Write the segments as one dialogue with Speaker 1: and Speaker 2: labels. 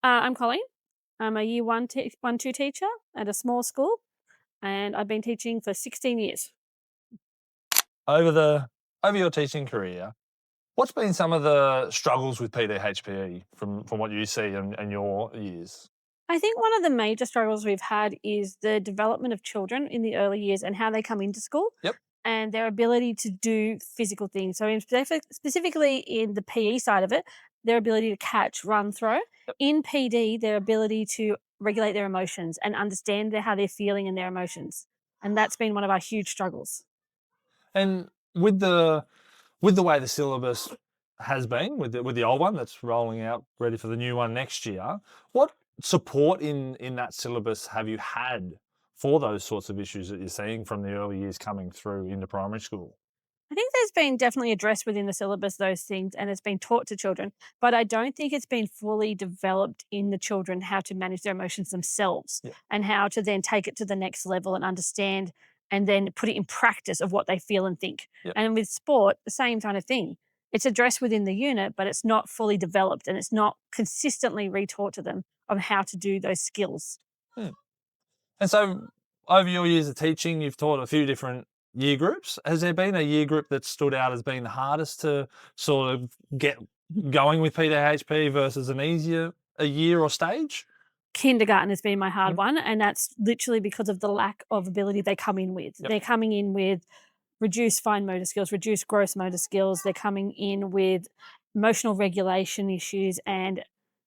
Speaker 1: I'm Colleen. I'm a year one, two teacher at a small school, and I've been teaching for 16 years.
Speaker 2: Over the over your teaching career, what's been some of the struggles with PDHPE from what you see in your years?
Speaker 1: I think one of the major struggles we've had is the development of children in the early years and how they come into school
Speaker 2: Yep.
Speaker 1: and their ability to do physical things. So, specifically in the PE side of it, their ability to catch, run, throw.
Speaker 2: Yep.
Speaker 1: In PD, their ability to regulate their emotions and understand how they're feeling and their emotions. And that's been one of our huge struggles.
Speaker 2: And with the way the syllabus has been, with the old one that's rolling out ready for the new one next year, what support in that syllabus have you had for those sorts of issues that you're seeing from the early years coming through into primary school?
Speaker 1: I think there's been definitely addressed within the syllabus those things and it's been taught to children, but I don't think it's been fully developed in the children how to manage their emotions themselves
Speaker 2: Yeah.
Speaker 1: and how to then take it to the next level and understand and then put it in practice of what they feel and think.
Speaker 2: Yep.
Speaker 1: And with sport, the same kind of thing. It's addressed within the unit, but it's not fully developed and it's not consistently retaught to them on how to do those skills.
Speaker 2: Hmm. And so, over your years of teaching, you've taught a few different year groups. Has there been a year group that stood out as being the hardest to sort of get going with PDHP versus an easier a year or stage?
Speaker 1: Kindergarten has been my hard
Speaker 2: Mm.
Speaker 1: one, and that's literally because of the lack of ability they come in with.
Speaker 2: Yep.
Speaker 1: They're coming in with reduced fine motor skills, reduced gross motor skills. They're coming in with emotional regulation issues and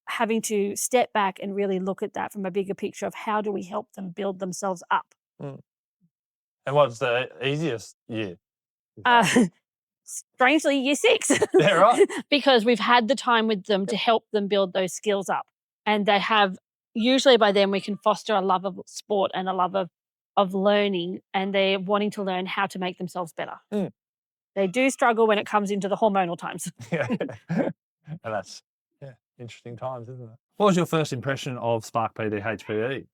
Speaker 1: having to step back and really look at that from a bigger picture of how do we help them build themselves up.
Speaker 2: Mm. And what's the easiest year?
Speaker 1: Uh, strangely, year six,
Speaker 2: Yeah, right.
Speaker 1: because we've had the time with them to
Speaker 2: Yep.
Speaker 1: help them build those skills up. And they have, usually by then, we can foster a love of sport and a love of learning, and they're wanting to learn how to make themselves better.
Speaker 2: Mm.
Speaker 1: They do struggle when it comes into the hormonal times.
Speaker 2: Yeah. And that's, yeah, interesting times, isn't it? What was your first impression of Spark PDHPE?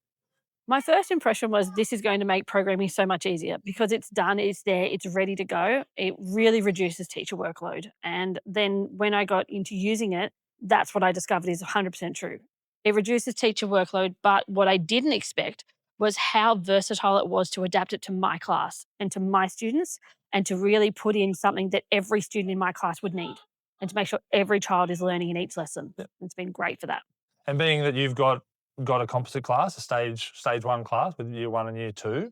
Speaker 1: My first impression was this is going to make programming so much easier because it's done, it's there, it's ready to go. It really reduces teacher workload. And then when I got into using it, that's what I discovered is 100% true. It reduces teacher workload, but what I didn't expect was how versatile it was to adapt it to my class and to my students and to really put in something that every student in my class would need and to make sure every child is learning in each lesson. It's been great for that.
Speaker 2: And being that you've got a composite class, a stage one class with year one and year two,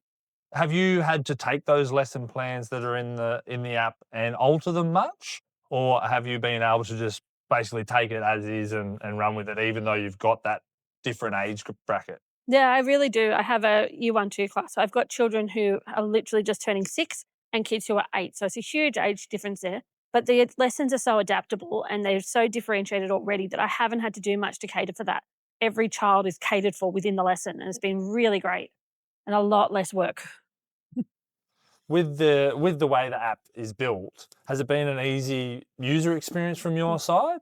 Speaker 2: have you had to take those lesson plans that are in the app and alter them much? Or have you been able to just basically take it as is and run with it, even though you've got that different age bracket?
Speaker 1: Yeah, I really do. I have a year one, two class. So I've got children who are literally just turning 6 and kids who are 8. So it's a huge age difference there. But the lessons are so adaptable and they're so differentiated already that I haven't had to do much to cater for that. Every child is catered for within the lesson and it's been really great and a lot less work.
Speaker 2: With the way the app is built, has it been an easy user experience from your side?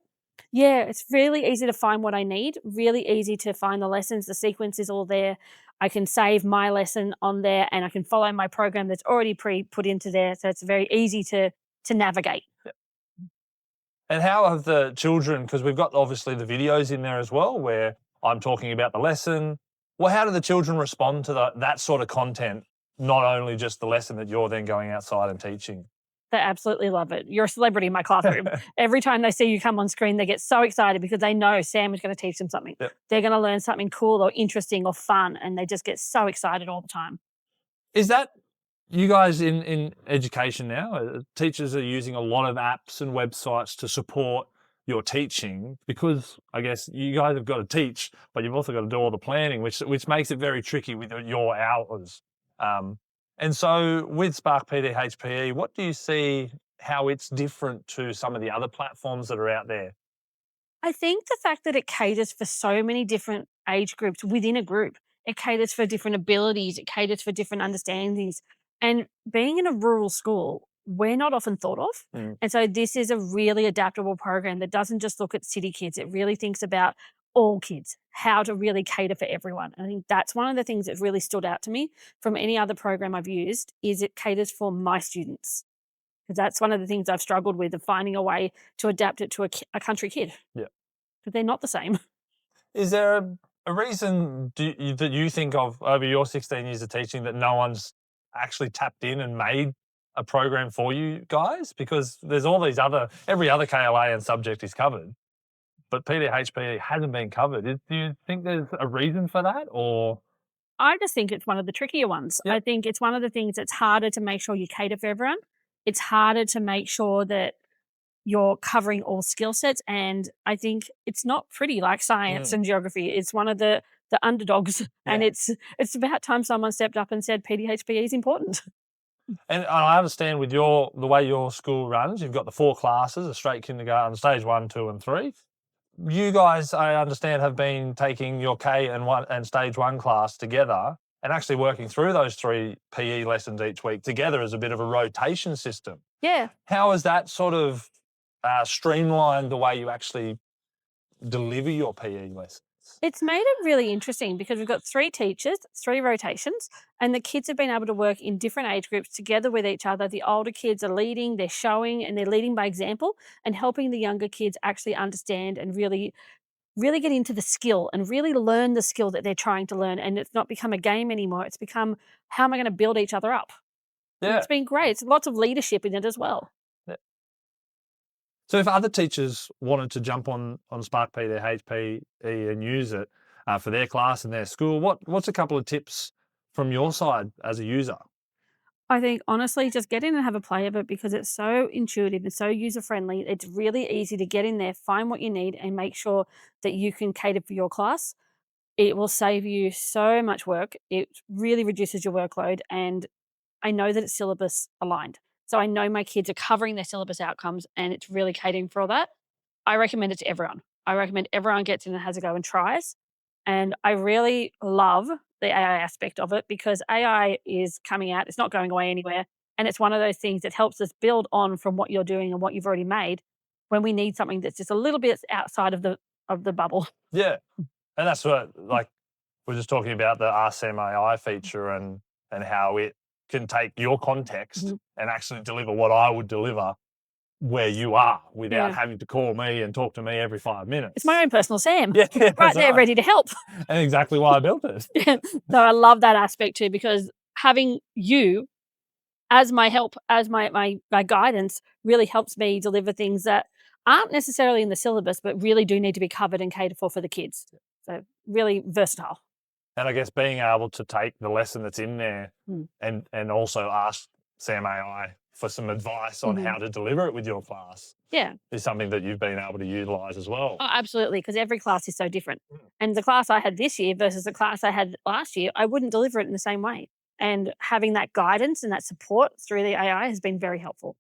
Speaker 1: Yeah, it's really easy to find what I need, really easy to find the lessons, the sequence is all there. I can save my lesson on there and I can follow my program that's already pre put into there. So it's very easy to navigate.
Speaker 2: And how have the children, because we've got obviously the videos in there as well, where I'm talking about the lesson. Well, how do the children respond to that sort of content, not only just the lesson that you're then going outside and teaching?
Speaker 1: They absolutely love it. You're a celebrity in my classroom. Every time they see you come on screen, they get so excited because they know Sam is going to teach them something.
Speaker 2: Yep.
Speaker 1: They're going to learn something cool or interesting or fun, and they just get so excited all the time.
Speaker 2: Is that you guys in education now? Teachers are using a lot of apps and websites to support your teaching because I guess you guys have got to teach, but you've also got to do all the planning, which makes it very tricky with your hours. Um, and so with Spark PDHPE, what do you see how it's different to some of the other platforms that are out there?
Speaker 1: I think the fact that it caters for so many different age groups within a group, it caters for different abilities, it caters for different understandings. And being in a rural school, we're not often thought of.
Speaker 2: Mm.
Speaker 1: And so this is a really adaptable program that doesn't just look at city kids, it really thinks about all kids, how to really cater for everyone. And I think that's one of the things that really stood out to me from any other program I've used is it caters for my students. Because that's one of the things I've struggled with of finding a way to adapt it to a country kid
Speaker 2: Yeah.
Speaker 1: but they're not the same.
Speaker 2: Is there a reason that you think of over your 16 years of teaching that no one's actually tapped in and made a program for you guys? Because there's all these every other KLA and subject is covered, but PDHPE hasn't been covered. Do you think there's a reason for that, or?
Speaker 1: I just think it's one of the trickier ones. I
Speaker 2: Yep.
Speaker 1: think it's one of the things that's harder to make sure you cater for everyone. It's harder to make sure that you're covering all skill sets, and I think it's not pretty like science
Speaker 2: Mm,
Speaker 1: and geography. It's one of the underdogs, and
Speaker 2: yeah.
Speaker 1: it's about time someone stepped up and said PDHPE is important.
Speaker 2: And I understand with the way your school runs, you've got the 4 classes, a straight kindergarten, stage 1, 2, and 3. You guys, I understand, have been taking your K and one and stage 1 class together and actually working through those 3 PE lessons each week together as a bit of a rotation system.
Speaker 1: Yeah.
Speaker 2: How has that sort of streamlined the way you actually deliver your PE lessons?
Speaker 1: It's made it really interesting because we've got 3 teachers, 3 rotations, and the kids have been able to work in different age groups together with each other. The older kids are leading, they're showing, and they're leading by example and helping the younger kids actually understand and really get into the skill and really learn the skill that they're trying to learn. And it's not become a game anymore. It's become, how am I going to build each other up? And
Speaker 2: Yeah.
Speaker 1: it's been great. It's lots of leadership in it as well.
Speaker 2: So if other teachers wanted to jump on Spark PDHPE and use it for their class and their school, what's a couple of tips from your side as a user?
Speaker 1: I think honestly, just get in and have a play of it because it's so intuitive and so user friendly. It's really easy to get in there, find what you need, and make sure that you can cater for your class. It will save you so much work. It really reduces your workload. And I know that it's syllabus aligned. So I know my kids are covering their syllabus outcomes and it's really catering for all that. I recommend it to everyone. I recommend everyone gets in and has a go and tries. And I really love the AI aspect of it because AI is coming out, it's not going away anywhere. And it's one of those things that helps us build on from what you're doing and what you've already made when we need something that's just a little bit outside of the bubble.
Speaker 2: Yeah, and that's what, like, we're just talking about the Ask Sam AI feature and how it can take your context
Speaker 1: Mhm.
Speaker 2: and actually deliver what I would deliver where you are without
Speaker 1: Yeah.
Speaker 2: having to call me and talk to me every 5
Speaker 1: It's my
Speaker 2: minutes.
Speaker 1: own personal Sam
Speaker 2: Yeah,
Speaker 1: right
Speaker 2: that's
Speaker 1: there
Speaker 2: right,
Speaker 1: ready to help.
Speaker 2: and exactly why I built it.
Speaker 1: Yeah. So I love that aspect too because having you as my help, as my guidance really helps me deliver things that aren't necessarily in the syllabus, but really do need to be covered and catered for the kids. So really versatile.
Speaker 2: And I guess being able to take the lesson that's in there
Speaker 1: Mm.
Speaker 2: and also ask Sam AI for some advice on
Speaker 1: Mhm.
Speaker 2: how to deliver it with your class
Speaker 1: Yeah.
Speaker 2: is something that you've been able to utilize as well.
Speaker 1: Oh, absolutely. Because every class is so different.
Speaker 2: Mm.
Speaker 1: And the class I had this year versus the class I had last year, I wouldn't deliver it in the same way. And having that guidance and that support through the AI has been very helpful.